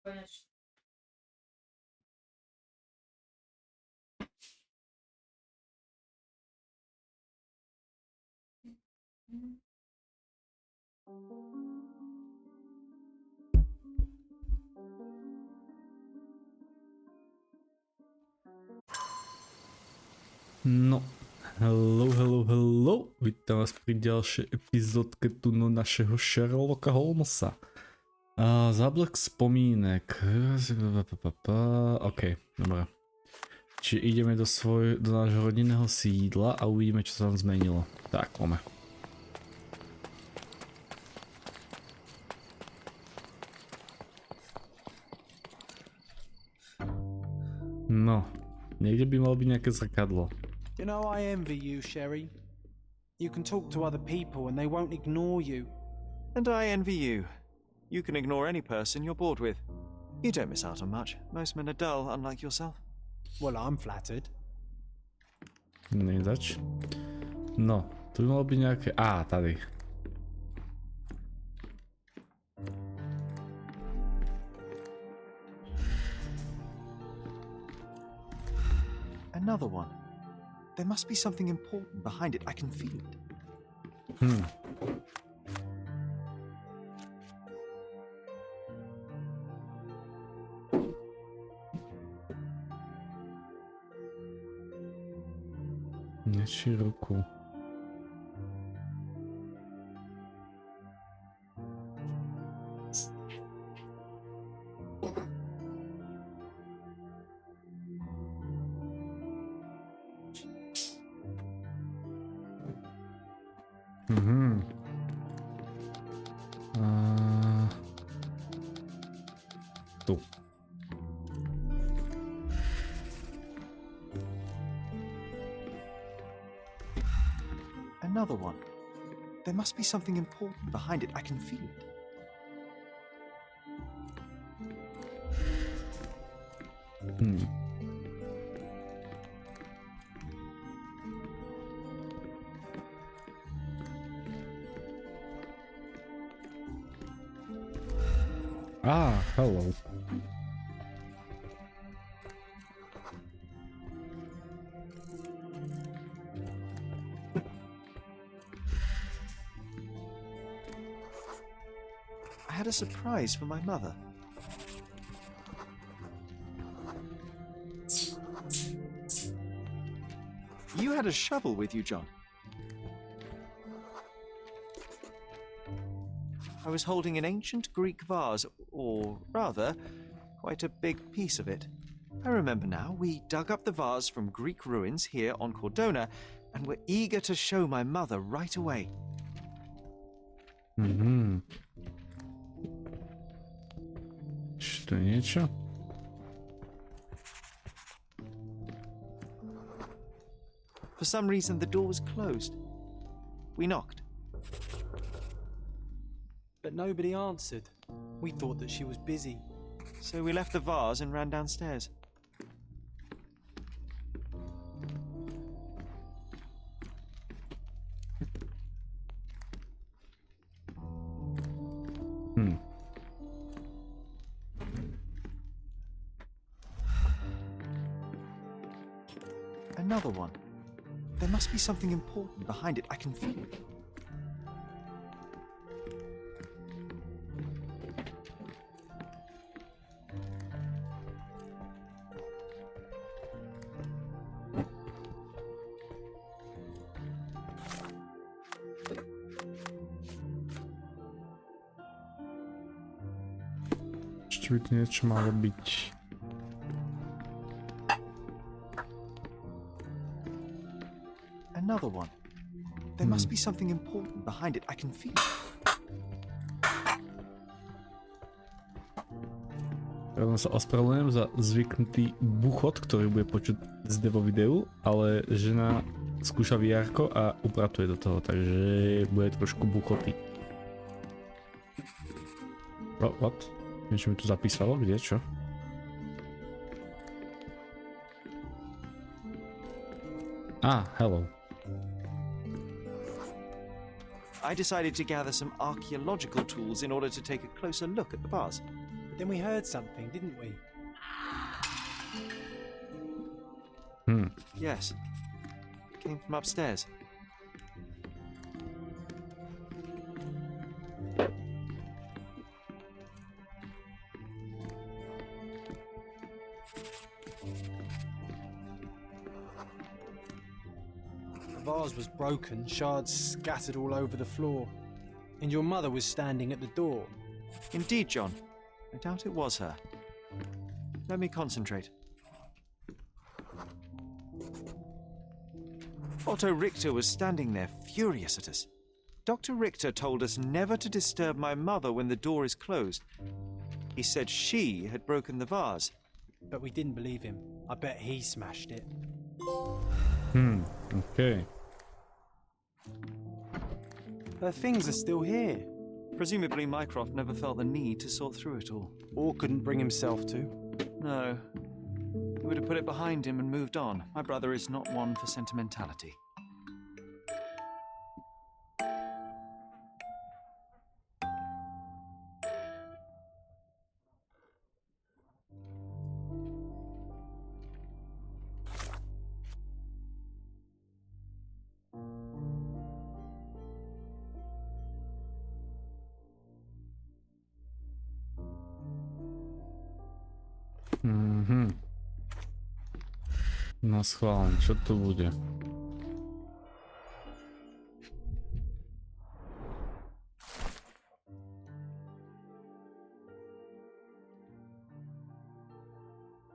Konečně. No, hello. Vítam vás pri ďalšej epizódke tu no našeho Sherlocka Holmesa. Záblek spomínek. OK, dobré. Čiže ideme do nášho rodinného sídla a uvidíme, čo sa tam zmenilo. Tak, poďme. No, niekde by malo byť nejaké zrkadlo. You know, I envy you, Sherry. You can talk to other people and they won't ignore you. And I envy you. You can ignore any person you're bored with. You don't miss out on much. Most men are dull, unlike yourself. Well, I'm flattered. Nezač. No, tu by malo byť nejaké... tady. Another one. There must be something important behind it. I can feel it. Nečí ruku. Tu. Another one. There must be something important behind it. I can feel it. Hello. I had a surprise for my mother. You had a shovel with you, John. I was holding an ancient Greek vase, or rather, quite a big piece of it. I remember now, we dug up the vase from Greek ruins here on Cordona, and were eager to show my mother right away. Ešte niečo? For some reason, the door was closed. We knocked. But nobody answered. We thought that she was busy. So we left the vase and ran downstairs. Another one. There must be something important behind it. I can feel it. Ešte by tu niečo malo byť. Another one. There must be something important behind it. I can feel it. Ja sa ospravedlňujem za zvyknutý buchot, ktorý bude počuť zde vo videu, ale žena skúša VR-ko a upratuje do toho, takže bude trošku buchoty. What? Niečo mi tu zapísalo? Kde? Čo? Hello. I decided to gather some archaeological tools in order to take a closer look at the vase. Then we heard something, didn't we? Yes. It came from upstairs. The vase was broken, shards scattered all over the floor. And your mother was standing at the door. Indeed, John. I doubt it was her. Let me concentrate. Otto Richter was standing there, furious at us. Dr. Richter told us never to disturb my mother when the door is closed. He said she had broken the vase. But we didn't believe him. I bet he smashed it. Okay. Her things are still here. Presumably Mycroft never felt the need to sort through it all. Or couldn't bring himself to. No. He would have put it behind him and moved on. My brother is not one for sentimentality. No schválne, čo to bude?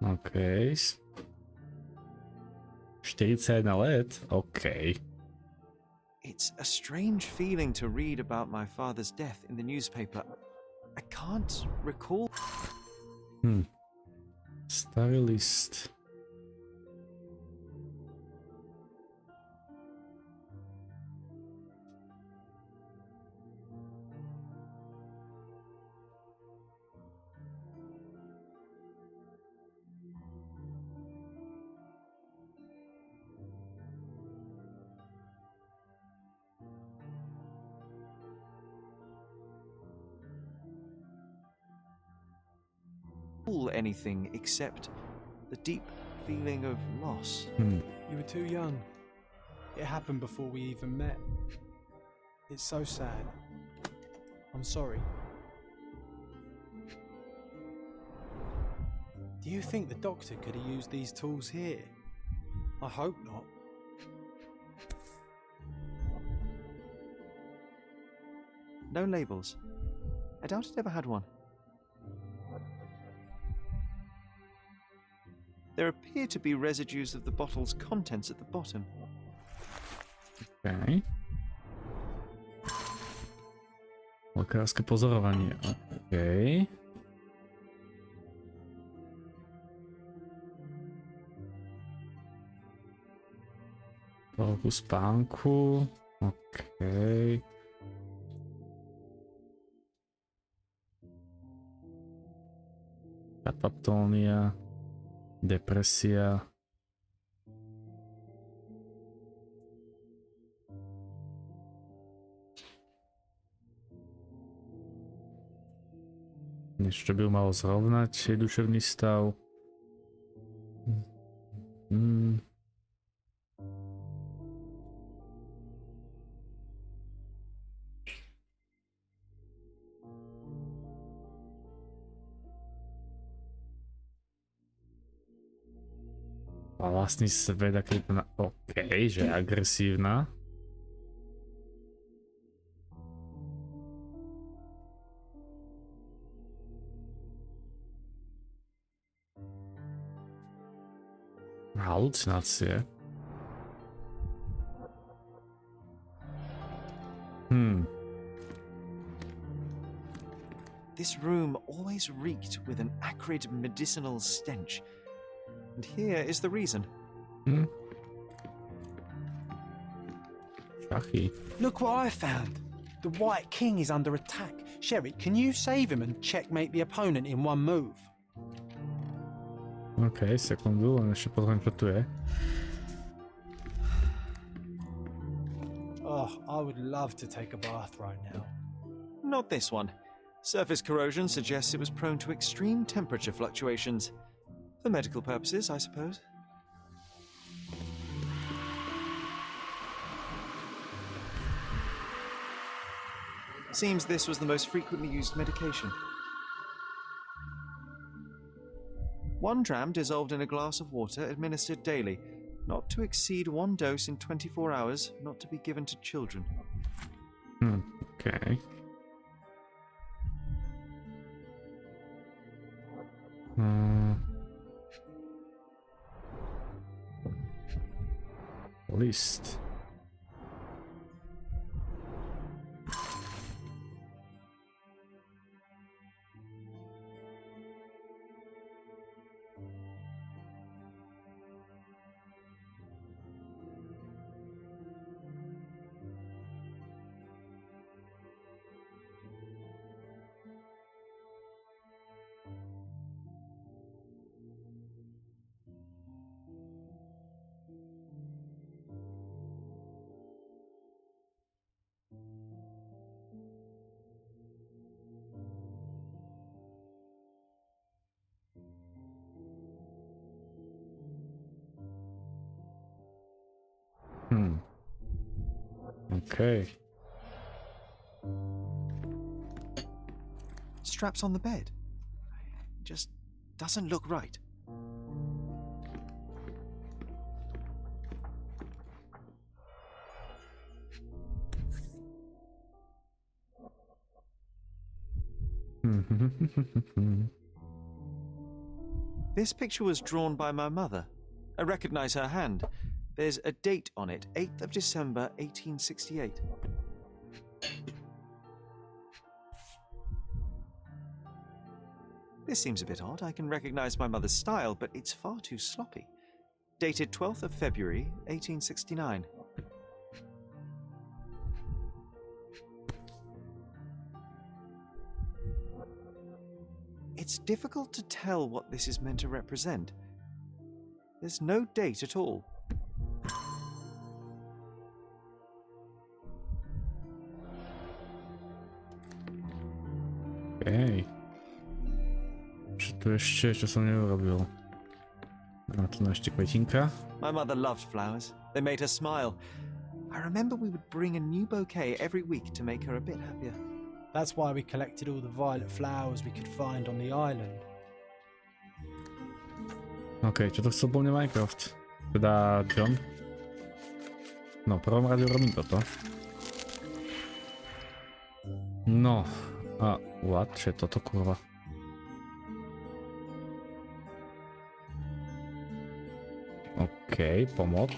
OK. 41 let? OK. It's a strange feeling to read about my father's death in the newspaper. I can't recall. Starý list. Anything except the deep feeling of loss. You were too young. It happened before we even met. It's so sad. I'm sorry. Do you think the doctor could have used these tools here? I hope not. No labels. I doubt it ever had one. There appear to be residues of the bottle's contents at the bottom. OK. Lekárske pozorovanie. OK. Po roku spánku. OK. Katatónia. Depresia. Niečo by malo zrovnať jej duševný stav. A vlastný svet, aký to na... OK, že je agresívna. Halucinácie. This room always reeked with an acrid medicinal stench. And here is the reason. Šachy. Look what I found. The White King is under attack. Sherry, can you save him and checkmate the opponent in one move? OK, sekundu, len ešte pozriem, čo tu je. Oh, I would love to take a bath right now. Not this one. Surface corrosion suggests it was prone to extreme temperature fluctuations. For medical purposes, I suppose. Seems this was the most frequently used medication. 1 dram dissolved in a glass of water administered daily, not to exceed 1 dose in 24 hours, not to be given to children. Okay. List. Okay. Straps on the bed. Just doesn't look right. This picture was drawn by my mother. I recognize her hand. There's a date on it, 8th of December, 1868. This seems a bit odd. I can recognize my mother's style, but it's far too sloppy. Dated 12th of February, 1869. It's difficult to tell what this is meant to represent. There's no date at all. Okej. Czy tu jeszcze co som neurobil? A tu ešte kvetinka. My mother loved flowers. They made her smile. I remember we would bring a new bouquet every week to make her a bit happier. That's why we collected all the violet flowers we could find on the island. Okej, čo to chcel po mne Minecraft? Teda John? No, v prvom rade robím toto. No. A, what? Čo je toto, kurva? Okej, pomoc.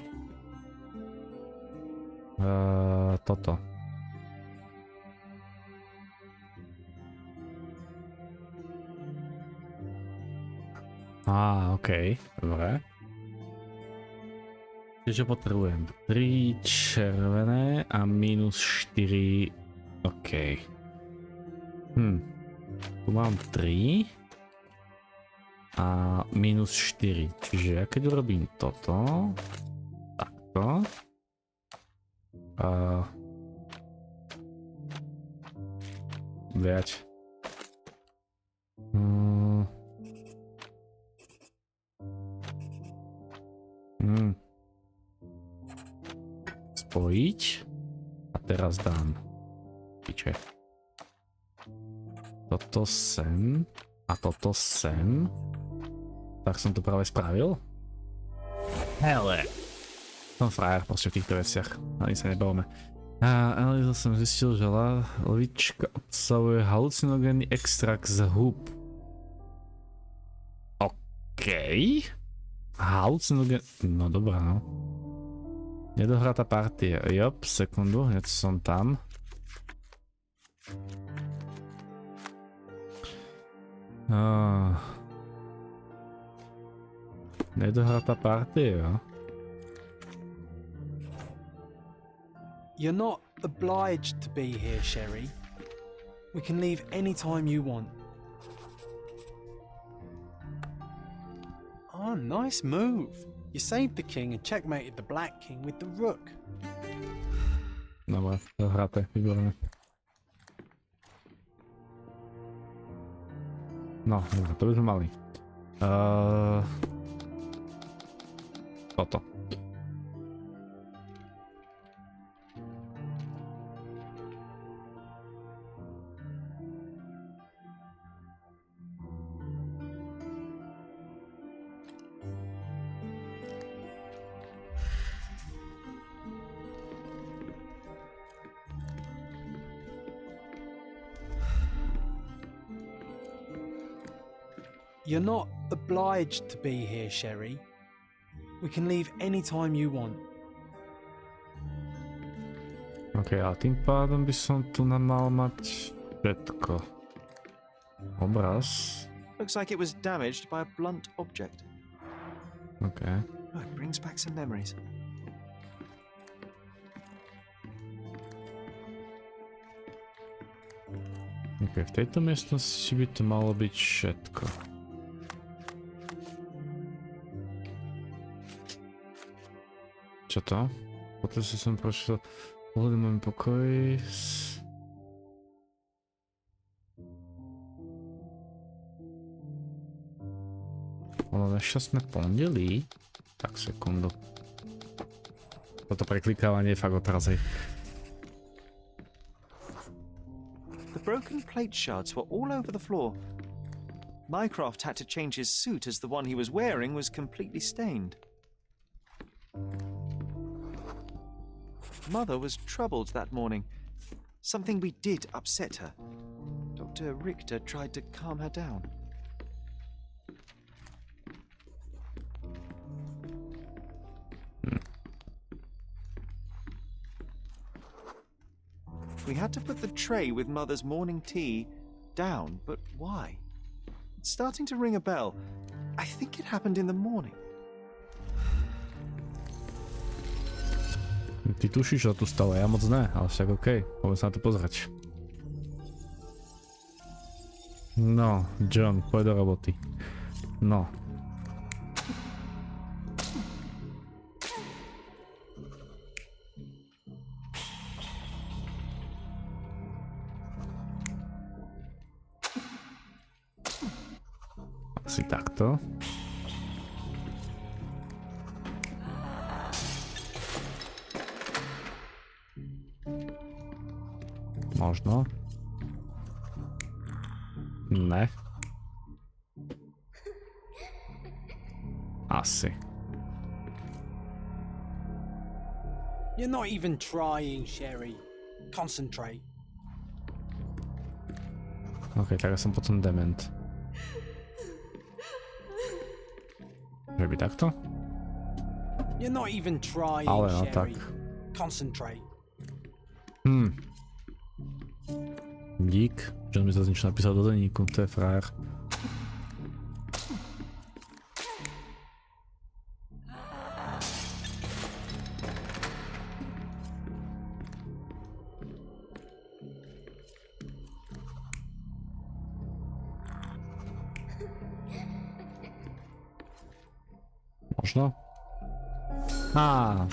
Toto. Á, okej, dobre. Čiže potrebujem 3 červené a minus 4. Okej. Tu mám 3 a minus 4. Čiže ja keď urobím toto, takto. Viac. Spojiť a teraz dám piče. Toto sem a toto sem. Tak som to práve spravil. Hele. Som frajer proste v týchto veciach. Ani sa nebavme. Analýzou som zistil, že lavička obsahuje halucinogénny extrakt z hub. Okej. Halucinogén... No dobrá, no. Nedohratá partia. Jop, sekundu, hneď som tam. Nedohratá partia. You're not obliged to be here, Sherry. We can leave any time you want. Oh, nice move. You saved the king and checkmated the black king with the rook. Dobre, dohraté, výborné. No, to by sme mali. Toto. You're not obliged to be here, Sherry. We can leave any time you want. OK, a tým pádom by som tu mal mať všetko. Obraz. Looks like it was damaged by a blunt object. OK. Oh, it brings back some memories. OK, v tejto miestnosti by to malo byť všetko. Čo to? Potom si som prošiel pohľadom môjom pokoji. Ono nešťastné pondelí. Tak, sekundu. Toto preklikávanie je fakt otrazej. The broken plate shards were all over the floor. Mycroft had to change his suit as the one he was wearing was completely stained. Mother was troubled that morning. Something we did upset her. Dr. Richter tried to calm her down. We had to put the tray with Mother's morning tea down, but why? It's starting to ring a bell. I think it happened in the morning. Ty tušíš, čo tu stalo, ja moc ne, ale však OK, poďme sa na to pozrieť. No, John, poď do roboty. No. Asi takto. Možno. Ne. Asi. You're not even trying, Sherry. Concentrate. OK, tak ja som potom dement. Že by takto? You're not even trying, Ale no tak. Sherry. Concentrate. Dík, že mi zase niečo napísal do denníku, to je frajer. Možno?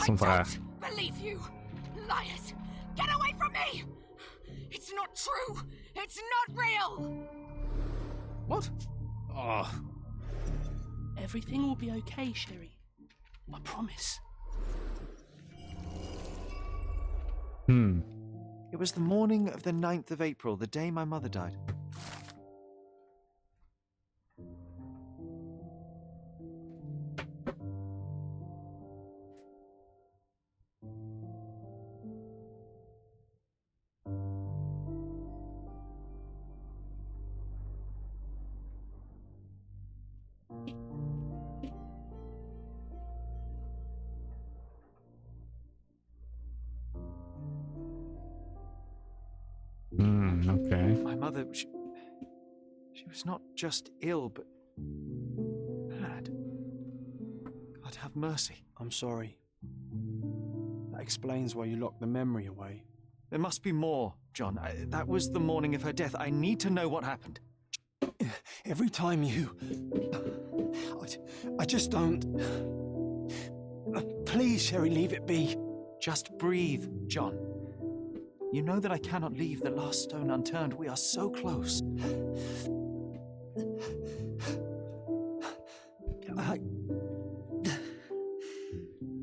Som frajer. Believe you, liars! Get away from me! It's not true! It's not real! What? Oh. Everything will be okay, Sherry. I promise. It was the morning of the 9th of April, the day my mother died. Okay. My mother, she was not just ill, but mad. God have mercy. I'm sorry. That explains why you locked the memory away. There must be more, John. That was the morning of her death. I need to know what happened. Every time you... I just don't... Please, Sherry, leave it be. Just breathe, John. You know that I cannot leave the last stone unturned. We are so close.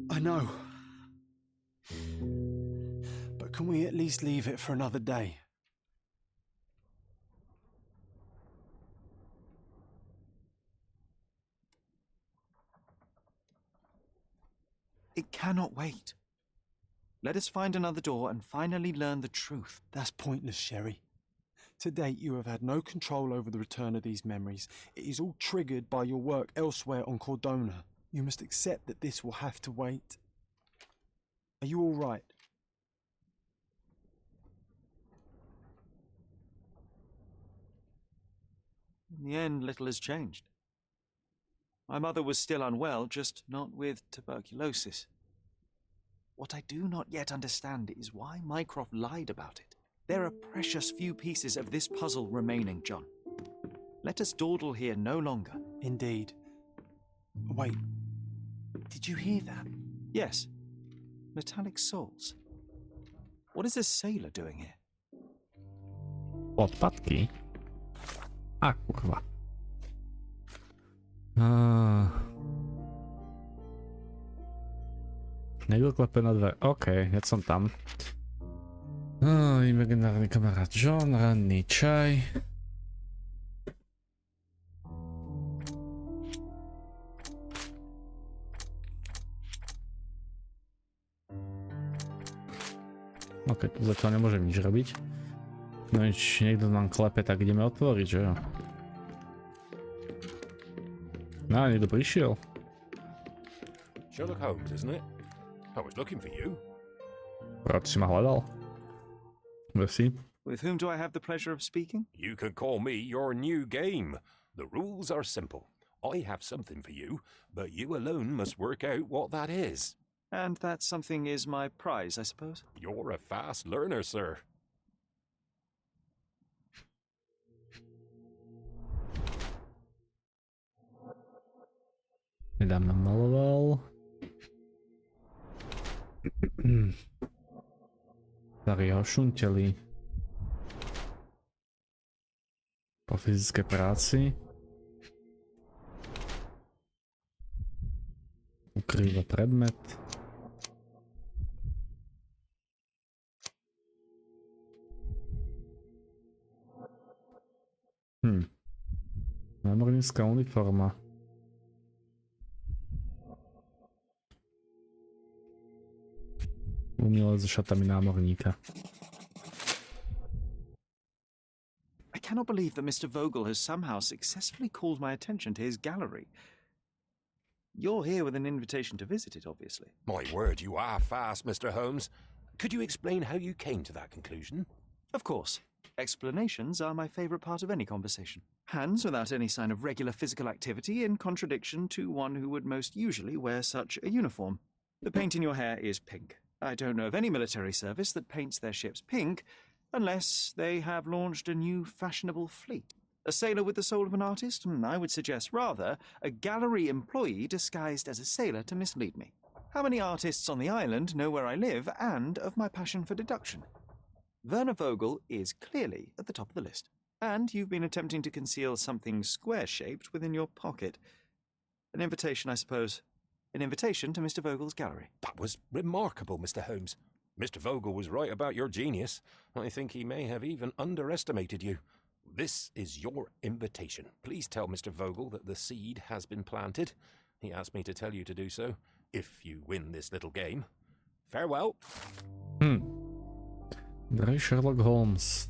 I know. But can we at least leave it for another day? It cannot wait. Let us find another door and finally learn the truth. That's pointless, Sherry. To date, you have had no control over the return of these memories. It is all triggered by your work elsewhere on Cordona. You must accept that this will have to wait. Are you all right? In the end, little has changed. My mother was still unwell, just not with tuberculosis. What I do not yet understand is why Mycroft lied about it. There are precious few pieces of this puzzle remaining, John. Let us dawdle here no longer. Indeed. Wait, did you hear that? Yes. Metallic soles. What is a sailor doing here? Odpadky? A kurwa. Niekto klepe na dve. OK, ja som tam. Imaginárny kamarát John, ranný čaj. OK, tu zatiaľ nemôžem nič robiť. No nič, niekto nám klepe, tak ideme otvoriť, že jo? No, niekto prišiel. Sherlock Holmes, isn't it? I was looking for you. Rád si ma hľadal. Merci. With whom do I have the pleasure of speaking? You can call me your new game. The rules are simple. I have something for you, but you alone must work out what that is. And that something is my prize, I suppose? You're a fast learner, sir. Nedám namaloval. Starý ošunteli. Po fyzické práci. Ukrýva predmet. Námornícka uniforma. Umelec s šatami námorníka. I cannot believe that Mr. Vogel has somehow successfully called my attention to his gallery. You're here with an invitation to visit it, obviously. My word, you are fast, Mr. Holmes. Could you explain how you came to that conclusion? Of course. Explanations are my favorite part of any conversation. Hands without any sign of regular physical activity, in contradiction to one who would most usually wear such a uniform. The paint in your hair is pink. I don't know of any military service that paints their ships pink, unless they have launched a new fashionable fleet. A sailor with the soul of an artist? I would suggest rather a gallery employee disguised as a sailor to mislead me. How many artists on the island know where I live and of my passion for deduction? Werner Vogel is clearly at the top of the list. And you've been attempting to conceal something square-shaped within your pocket. An invitation, I suppose. An invitation to Mr. Vogel's gallery. That was remarkable, Mr. Holmes. Mr. Vogel was right about your genius. I think he may have even underestimated you. This is your invitation. Please tell Mr. Vogel that the seed has been planted. He asked me to tell you to do so, if you win this little game. Farewell. Drahý Sherlock Holmes.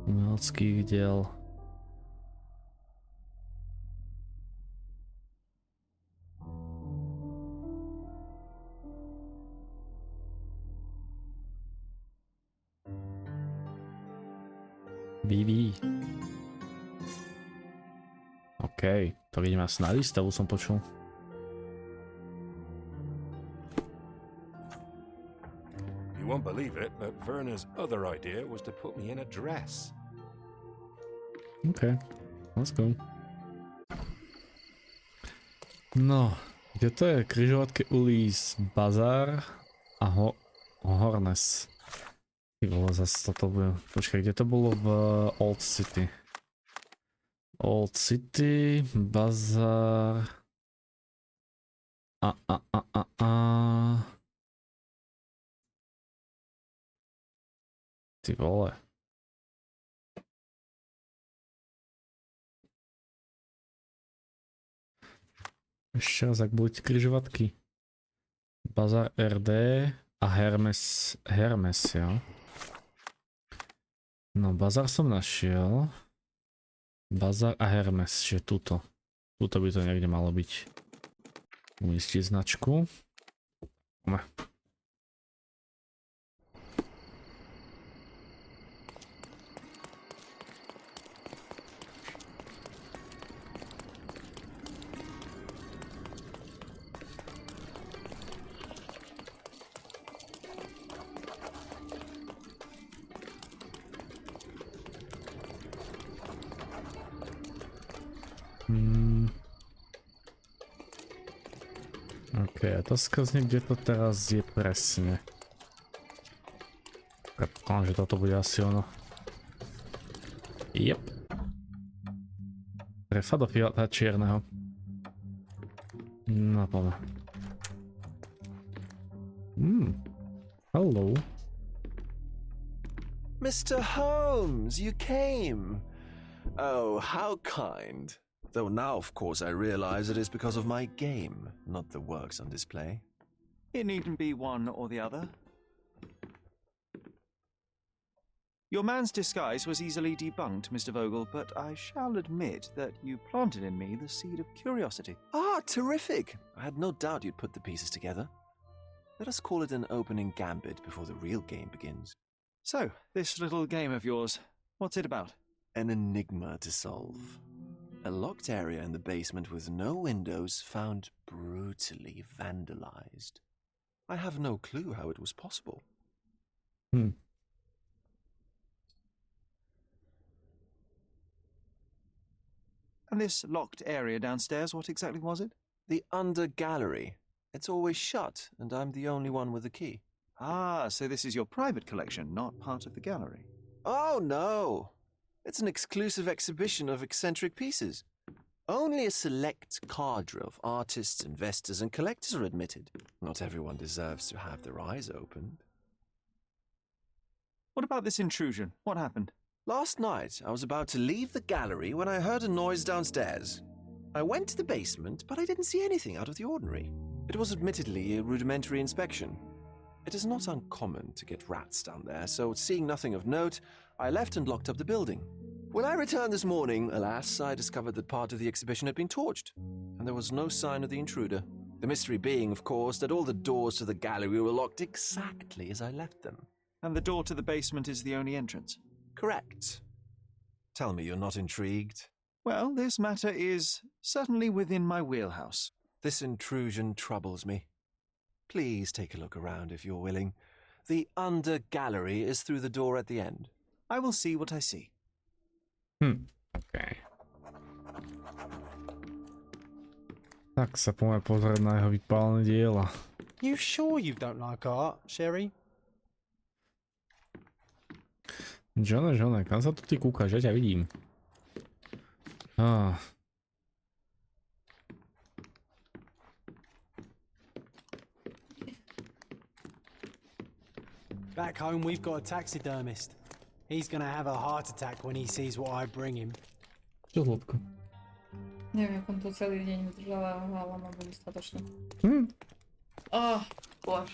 Umeleckých diel. BB. OK, to ideme asi na výstavu, som počul. You won't believe it, but Werner's other idea was to put me in a dress. OK, let's go. No, Kde to je? Križovatke ulic Bazar a Hornes. Ty vole, zase toto bude. Počkaj, kde to bolo v Old City? Old City, Bazar... Ty vole. Ešte raz, ak budete križovatky. Bazar RD a Hermes, jo. No, bazar som našiel. Bazar a Hermes, že tuto. Tuto by to niekde malo byť. Umiestniť značku. OK, otázka znie, kde to teraz je presne. Predpokladám, že toto bude asi ono. Jep. Trefa do fialta čierneho. No poďme. Hello. Mr. Holmes, you came. Oh, how kind. Though now, of course, I realize it is because of my game, not the works on display. It needn't be one or the other. Your man's disguise was easily debunked, Mr. Vogel, but I shall admit that you planted in me the seed of curiosity. Ah, terrific! I had no doubt you'd put the pieces together. Let us call it an opening gambit before the real game begins. So, this little game of yours, what's it about? An enigma to solve. A locked area in the basement with no windows found brutally vandalized. I have no clue how it was possible. And this locked area downstairs, what exactly was it? The under gallery. It's always shut, and I'm the only one with the key. Ah, so this is your private collection, not part of the gallery. Oh, no. It's an exclusive exhibition of eccentric pieces. Only a select cadre of artists, investors, and collectors are admitted. Not everyone deserves to have their eyes opened. What about this intrusion? What happened? Last night, I was about to leave the gallery when I heard a noise downstairs. I went to the basement, but I didn't see anything out of the ordinary. It was admittedly a rudimentary inspection. It is not uncommon to get rats down there, so seeing nothing of note, I left and locked up the building. When I returned this morning, alas, I discovered that part of the exhibition had been torched, and there was no sign of the intruder. The mystery being, of course, that all the doors to the gallery were locked exactly as I left them. And the door to the basement is the only entrance? Correct. Tell me you're not intrigued. Well, this matter is certainly within my wheelhouse. This intrusion troubles me. Please take a look around if you're willing. The under gallery is through the door at the end. I will see what I see. Okay. Tak sa poďme pozrieť na jeho vypálené diela. You sure you don't like art, Sherry? Johne, kam sa tu ty kúkaš? Ja ťa vidím. Back home we've got a taxidermist. He's gonna have a heart attack when he sees what I bring him. Čo zlobko? Neviem, jak on to celý deň vydržal a hlava má boli dostatočne. Bož.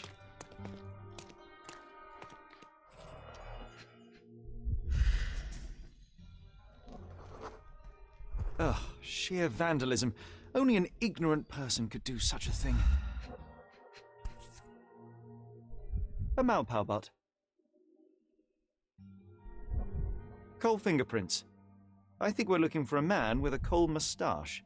Ugh, sheer vandalism. Only an ignorant person could do such a thing. A Malpalbutt. Coal fingerprints. I think we're looking for a man with a coal moustache.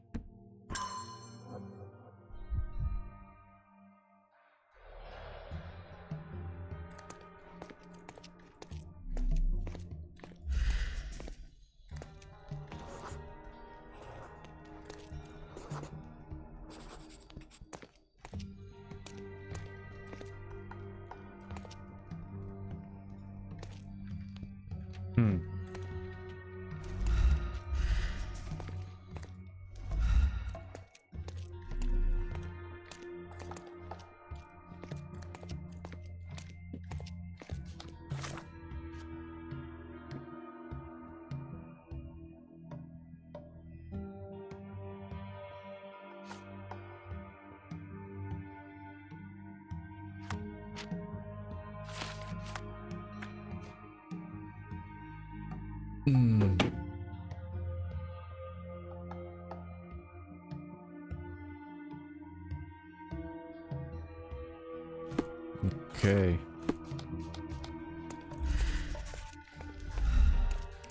Okej.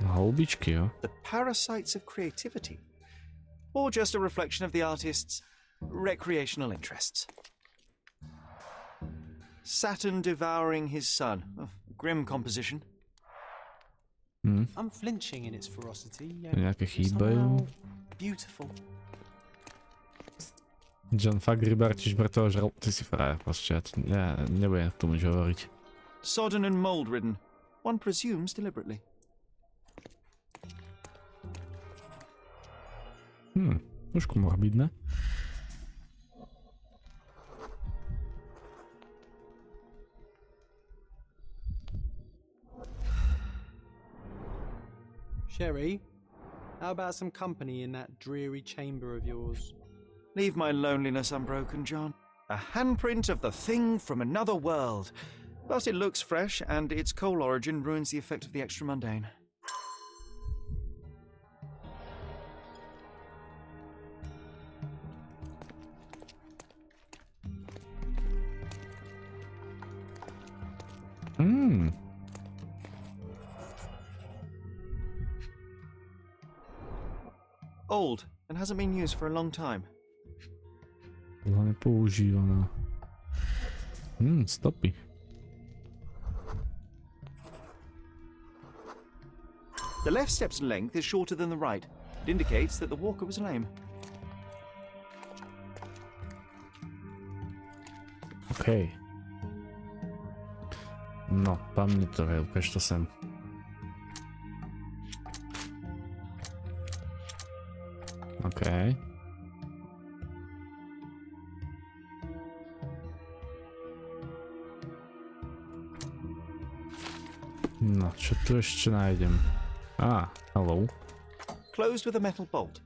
Holubičky, jo? The parasites of creativity. Or just a reflection of the artist's recreational interests. Saturn devouring his sun. Oh, grim composition. Unflinching in its ferocity, yet Nejaké somehow chýbajú. beautiful. John fakt rybar, čiž mŕtvého žral. Ty si frajer, proste. Ja nebudem k tomu nič hovoriť. Sodden and mold-ridden. One presumes deliberately. Trošku morbidné. Sherry, how about some company in that dreary chamber of yours? Leave my loneliness unbroken, John. A handprint of the thing from another world. But it looks fresh, and its coal origin ruins the effect of the extra mundane. Old, and hasn't been used for a long time. Bola nepoužívaná. Stopy. The left step's length is shorter than the right. It indicates that the walker was lame. OK. No, pamätové, ukáž to sem. OK. No, čo tu ešte nájdem? Hello. Closed with a metal bolt.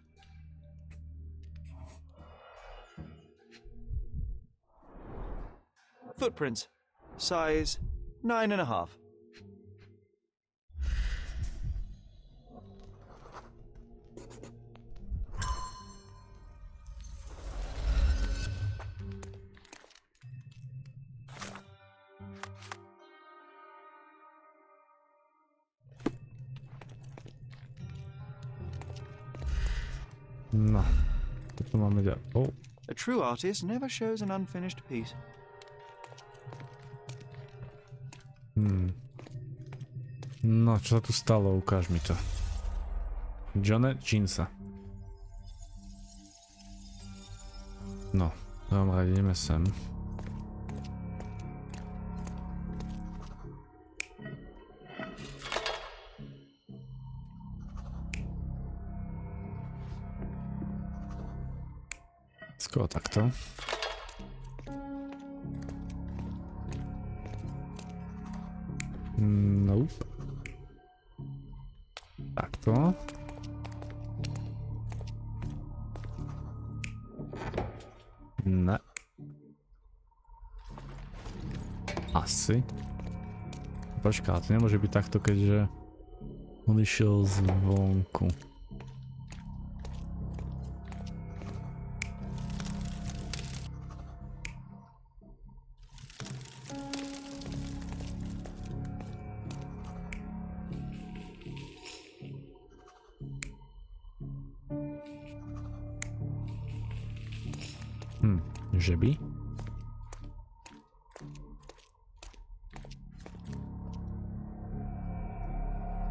Footprints. Size 9.5. No, toto máme ďalej. A true artist never shows an unfinished piece. No, čo sa tu stalo? Ukáž mi to. Johne Jeansa. No, v prvom rade ideme sem. Skoro takto. Nope. Takto. Ne. Asi. Počká, to nemôže byť takto, keďže on išiel zvonku. Že by?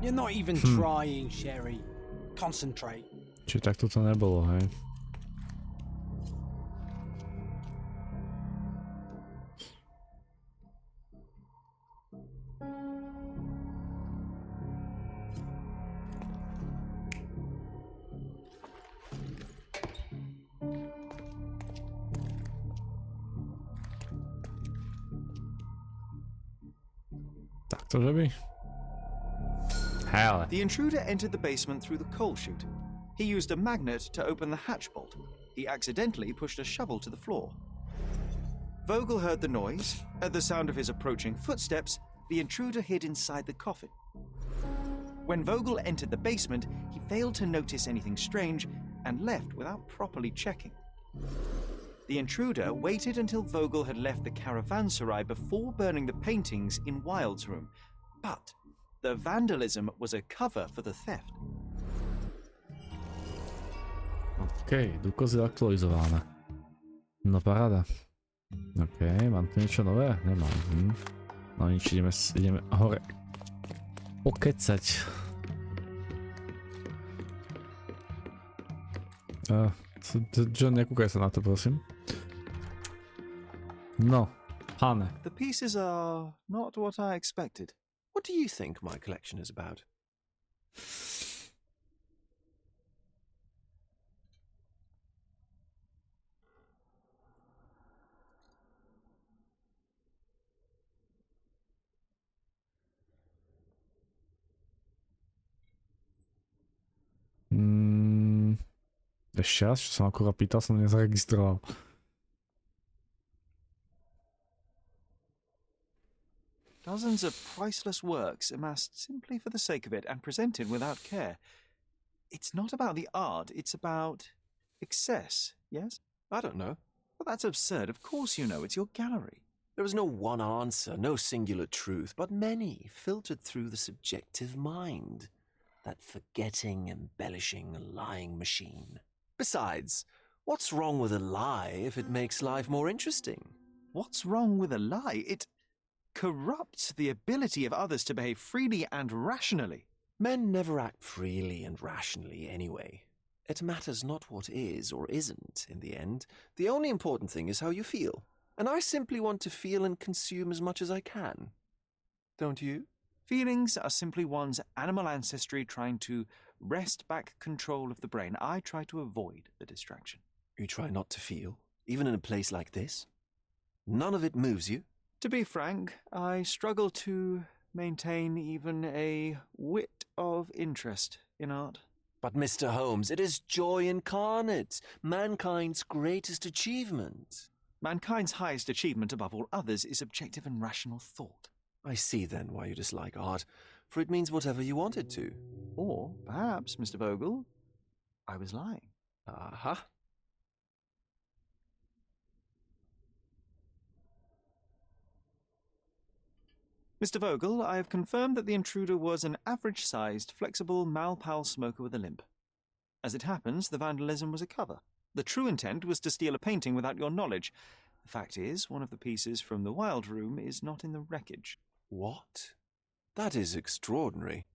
You're not even trying, Sherry. Concentrate. Čiže takto to nebolo, hej? Cože by? Hele. The intruder entered the basement through the coal chute. He used a magnet to open the hatch bolt. He accidentally pushed a shovel to the floor. Vogel heard the noise. At the sound of his approaching footsteps, the intruder hid inside the coffin. When Vogel entered the basement, he failed to notice anything strange and left without properly checking. The intruder waited until Vogel had left the caravanserai before burning the paintings in Wilde's room. But the vandalism was a cover for the theft. OK, důkazy aktualizované. No paráda. OK, mám tu niečo nové? Nemám. No nič, ideme hore. Pokecať. John, nekúkaj sa na to, prosím. No, pane. The pieces are not what I expected. What do you think my collection is about? Ešte raz, čo som akurát pýtal, som nezaregistroval. Dozens of priceless works amassed simply for the sake of it and presented without care. It's not about the art, it's about excess, yes? I don't know. Well, that's absurd. Of course you know. It's your gallery. There is no one answer, no singular truth, but many filtered through the subjective mind. That forgetting, embellishing, lying machine. Besides, what's wrong with a lie if it makes life more interesting? What's wrong with a lie? It corrupts the ability of others to behave freely and rationally. Men never act freely and rationally anyway. It matters not what is or isn't in the end. The only important thing is how you feel. And I simply want to feel and consume as much as I can. Don't you? Feelings are simply one's animal ancestry trying to wrest back control of the brain. I try to avoid the distraction. You try not to feel, even in a place like this? None of it moves you? To be frank, I struggle to maintain even a whit of interest in art. But Mr. Holmes, it is joy incarnate, mankind's greatest achievement. Mankind's highest achievement above all others is objective and rational thought. I see then why you dislike art, for it means whatever you want it to. Or perhaps, Mr. Vogel, I was lying. Aha. Mr. Vogel, I have confirmed that the intruder was an average-sized, flexible Malpal smoker with a limp. As it happens, the vandalism was a cover. The true intent was to steal a painting without your knowledge. The fact is, one of the pieces from the Wild Room is not in the wreckage. What? That is extraordinary.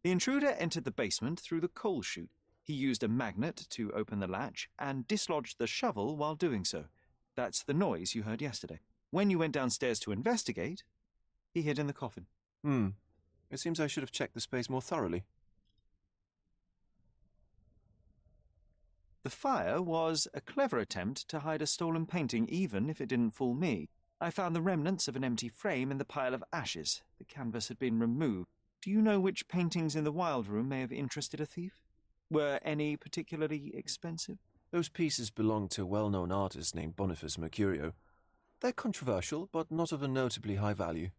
The intruder entered the basement through the coal chute. He used a magnet to open the latch and dislodged the shovel while doing so. That's the noise you heard yesterday. When you went downstairs to investigate, he hid in the coffin. It seems I should have checked the space more thoroughly. The fire was a clever attempt to hide a stolen painting, even if it didn't fool me. I found the remnants of an empty frame in the pile of ashes. The canvas had been removed. Do you know which paintings in the Wild Room may have interested a thief? Were any particularly expensive? Those pieces belong to a well-known artist named Boniface Mercurio. They're controversial, but not of a notably high value.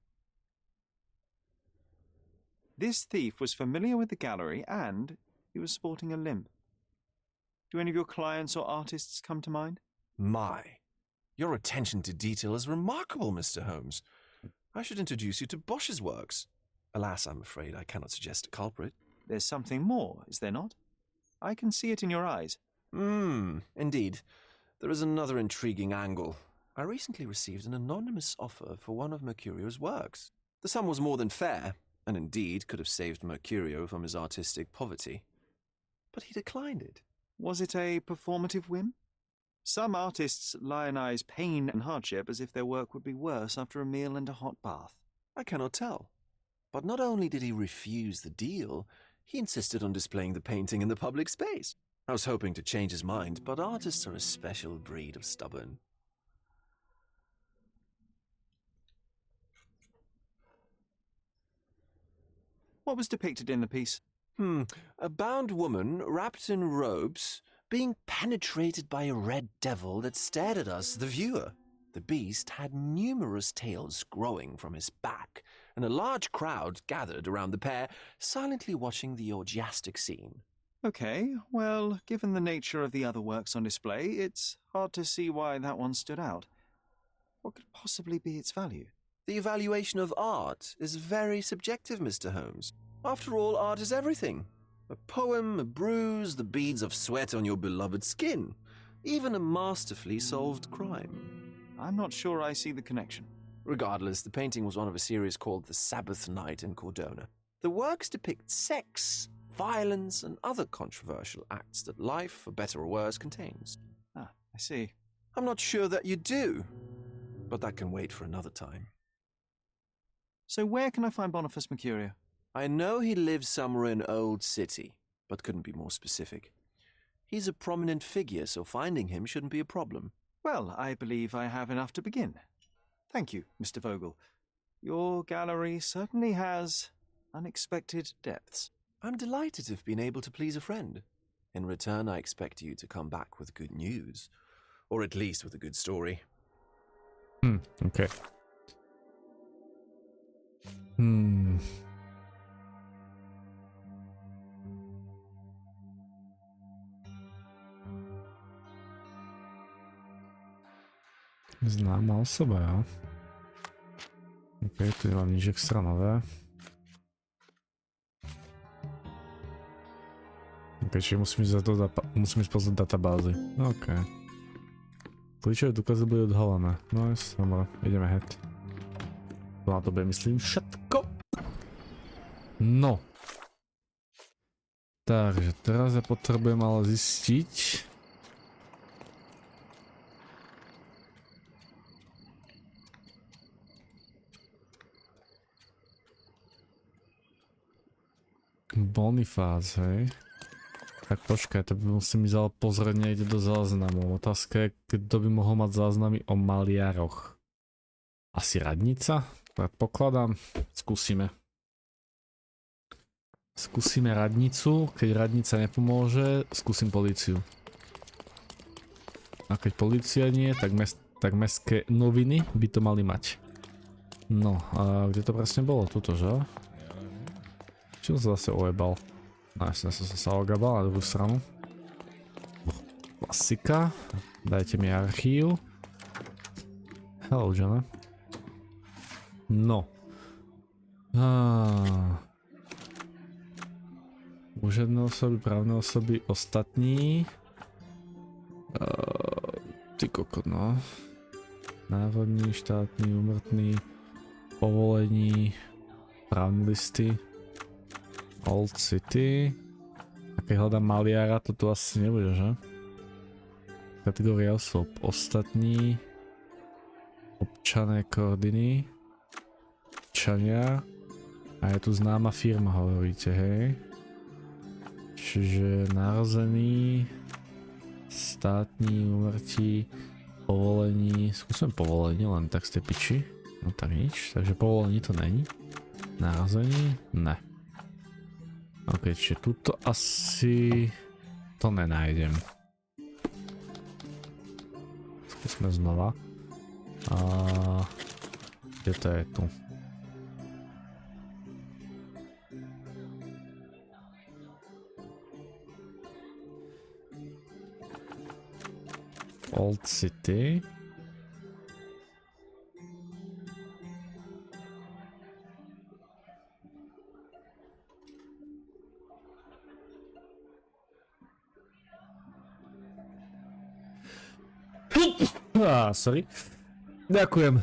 This thief was familiar with the gallery, and he was sporting a limp. Do any of your clients or artists come to mind? My, your attention to detail is remarkable, Mr. Holmes. I should introduce you to Bosch's works. Alas, I'm afraid I cannot suggest a culprit. There's something more, is there not? I can see it in your eyes. Indeed. There is another intriguing angle. I recently received an anonymous offer for one of Mercurio's works. The sum was more than fair, and indeed could have saved Mercurio from his artistic poverty. But he declined it. Was it a performative whim? Some artists lionize pain and hardship as if their work would be worse after a meal and a hot bath. I cannot tell. But not only did he refuse the deal, he insisted on displaying the painting in the public space. I was hoping to change his mind, but artists are a special breed of stubborn. What was depicted in the piece? A bound woman wrapped in robes being penetrated by a red devil that stared at us, the viewer. The beast had numerous tails growing from his back, and a large crowd gathered around the pair, silently watching the orgiastic scene. Okay, well, given the nature of the other works on display, it's hard to see why that one stood out. What could possibly be its value? The evaluation of art is very subjective, Mr. Holmes. After all, art is everything. A poem, a bruise, the beads of sweat on your beloved skin. Even a masterfully solved crime. I'm not sure I see the connection. Regardless, the painting was one of a series called The Sabbath Night in Cordona. The works depict sex, violence, and other controversial acts that life, for better or worse, contains. Ah, I see. I'm not sure that you do, but that can wait for another time. So where can I find Boniface Mercurio? I know he lives somewhere in Old City, but couldn't be more specific. He's a prominent figure, so finding him shouldn't be a problem. Well, I believe I have enough to begin. Thank you, Mr. Vogel. Your gallery certainly has unexpected depths. I'm delighted to have been able to please a friend. In return, I expect you to come back with good news. Or at least with a good story. Okay. Známa osoba, jo? OK, tu nemám nič extra nové. OK, čiže musím ísť pozrieť databázy. OK. Klíčové dôkazy boli odhalené. No jest, dobre, ideme head. To na to bude, myslím, všetko. No. Takže teraz ja potrebujem ale zistiť. Bonifác, hej. Tak počkaj, to by musím ísť ale pozrieť niekde do záznamu. Otázka je, kto by mohol mať záznamy o maliaroch. Asi radnica? Predpokladám. Skúsime. Skúsime radnicu. Keď radnica nepomôže, skúsim políciu. A keď polícia nie, tak mestské noviny by to mali mať. No, a kde to presne bolo? Tuto, že? Čo som zase ojebal? No jasne, som sa ogabal na druhú stranu. Klasika. Dajte mi archív. Hello, John. No. Úžadné osoby, právne osoby, ostatní. Ty kokot, no. Národní, štátní, úmrtný, povolení, právne listy. Old City. A keď hľadám maliara, to tu asi nebude, že? Kategória osôb. Ostatní. Občané koordiny. Občania. A je tu známa firma, hovoríte, hej? Čiže narozený. Státní, úmrtí. Povolení. Skúsim povolení, len tak ste piči. No tak nič. Takže povolení to není. Narození? Ne. OK, čiže tuto asi to nenájdem. Skúsme znova. Kde to je tu? Old City. Sorry. Ďakujem.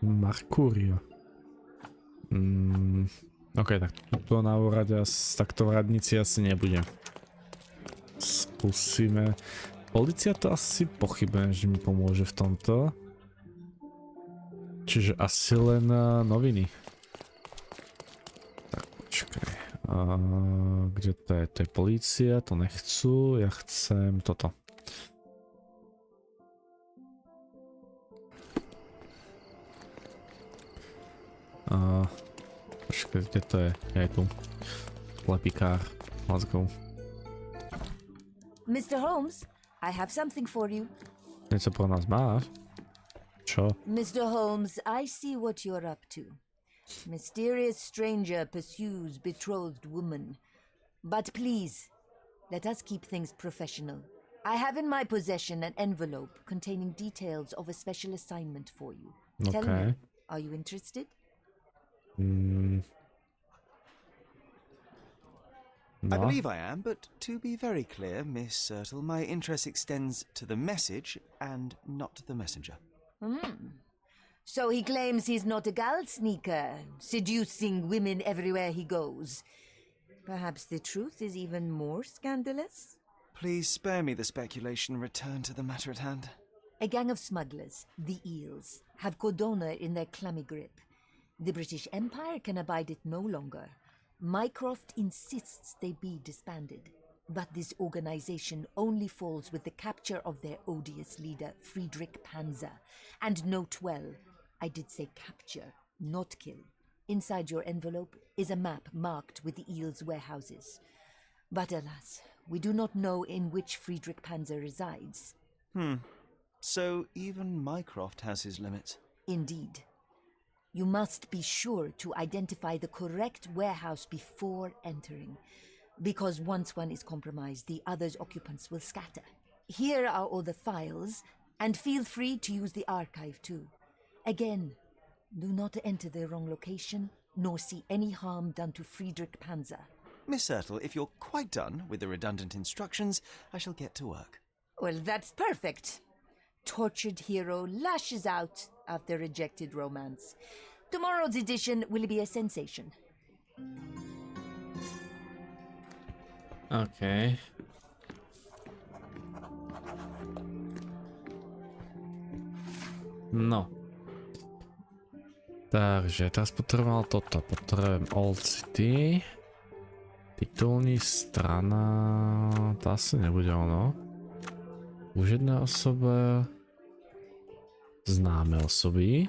Mercurio. OK, tak tuto na úrade takto v radnici asi nebude. Skúsime. Polícia to asi pochybujem, že mi pomôže v tomto. Či čiže asi len noviny. Tak počkaj. Kde to je? To je polícia, to nechcú, ja chcem toto. Počkaj, kde to je? Je tu. Lepikár. Let's go. Mr. Holmes, I have something for you. Niečo pro nás máš? Čo? Mr. Holmes, I see what you're up to. Mysterious stranger pursues betrothed woman. But please, let us keep things professional. I have in my possession an envelope containing details of a special assignment for you. Tell me, are you interested? No. I believe I am, but to be very clear, Miss Sertle, my interest extends to the message and not the messenger. So he claims he's not a gal sneaker, seducing women everywhere he goes. Perhaps the truth is even more scandalous? Please spare me the speculation. Return to the matter at hand. A gang of smugglers, the Eels, have Cordona in their clammy grip. The British Empire can abide it no longer. Mycroft insists they be disbanded. But this organization only falls with the capture of their odious leader, Friedrich Panzer. And note well, I did say capture, not kill. Inside your envelope is a map marked with the Eels' warehouses. But alas, we do not know in which Friedrich Panzer resides. So even Mycroft has his limits. Indeed. You must be sure to identify the correct warehouse before entering, because once one is compromised, the other's occupants will scatter. Here are all the files, and feel free to use the archive too. Again, do not enter the wrong location, nor see any harm done to Friedrich Panzer. Miss Sertle, if you're quite done with the redundant instructions, I shall get to work. Well, that's perfect. Tortured hero lashes out after rejected romance. Tomorrow's edition will be a sensation. OK. No. Takže teraz potrebujem toto. Potrebujem Old City. Titulní strana. To asi nebude ono. Už jedna osoba. Známe osoby.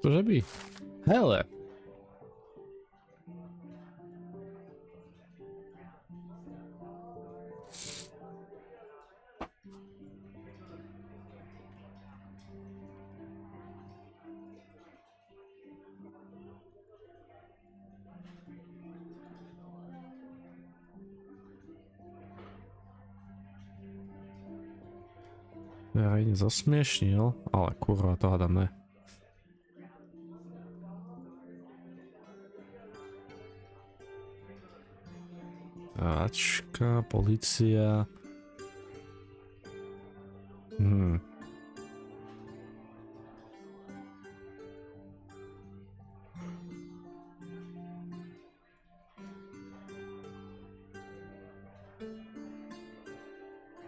Cože by? Hele. Verejne zosmiešnil, ale kurva, to hádam ne. Ačka, polícia.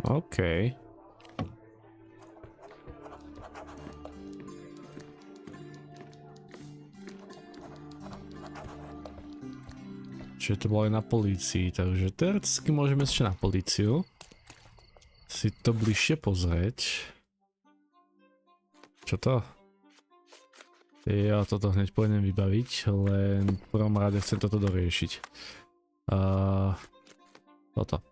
OK. Čiže to bolo aj na polícii, takže teoreticky môžeme ešte na políciu si to bližšie pozrieť. Čo to? Ja toto hneď pôjdem vybaviť, len v prvom rade chcem toto doriešiť. Toto.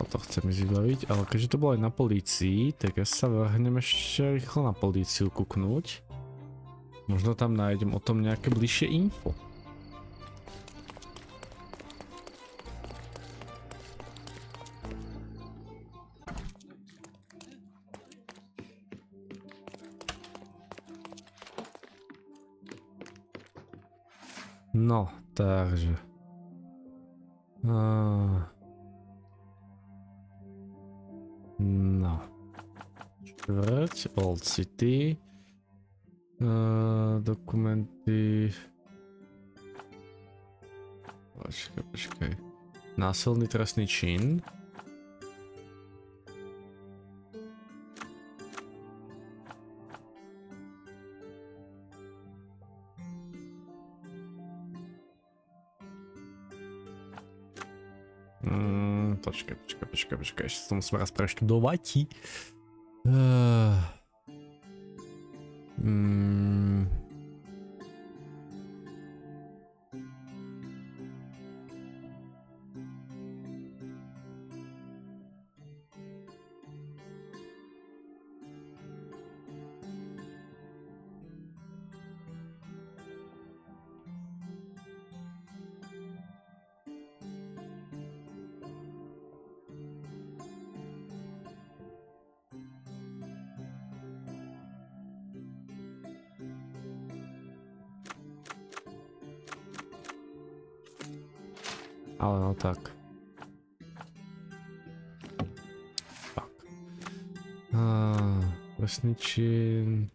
To chcem ísť vybaviť, ale keďže to bolo aj na polícii, tak ja sa vrhnem ešte rýchlo na políciu kuknúť. Možno tam nájdem o tom nejaké bližšie info. No, takže... No. Štvrť, Old City. Dokumenty... Počkaj. Násilný trestný čin. Počkaj, ešte to musím raz preštudovať. Ale no tak. Fuck. Lesný čin.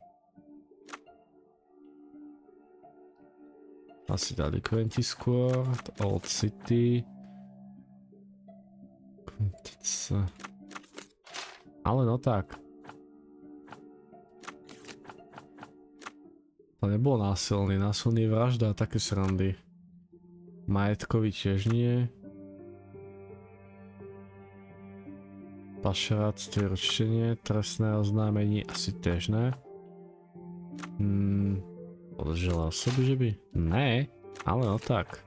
Asi delikventi skôr. Old City. Ale no tak. To nebolo násilný. Násilný je vražda a také srandy. Majetkový tiež nie. Pašeráctvo určite nie. Trestné oznámenie asi tiež ne. Podržela osoby, že by? Ne, ale no tak.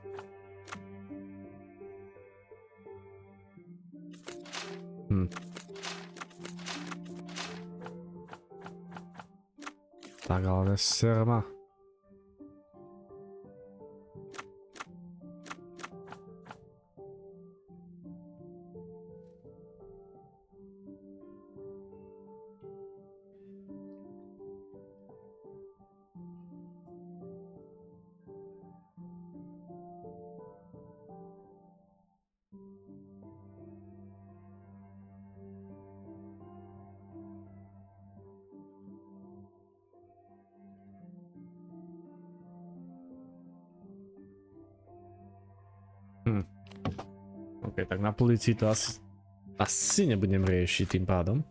Tak ale neser ma. OK, tak na polícii to asi nebudem riešiť tým pádom.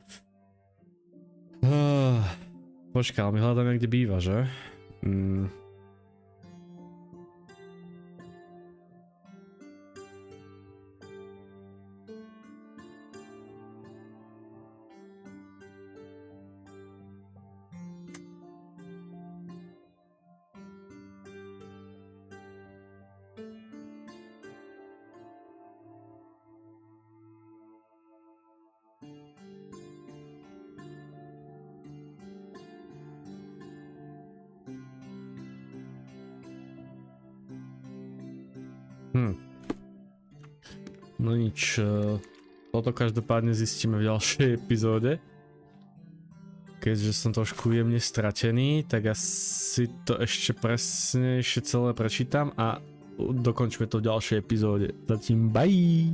Počkaj, ale my hľadáme, kde býva, že? No nič, toto každopádne zistíme v ďalšej epizóde. Keďže som trošku jemne stratený, tak ja si to ešte presnejšie celé prečítam a dokončíme to v ďalšej epizóde. Zatím bye!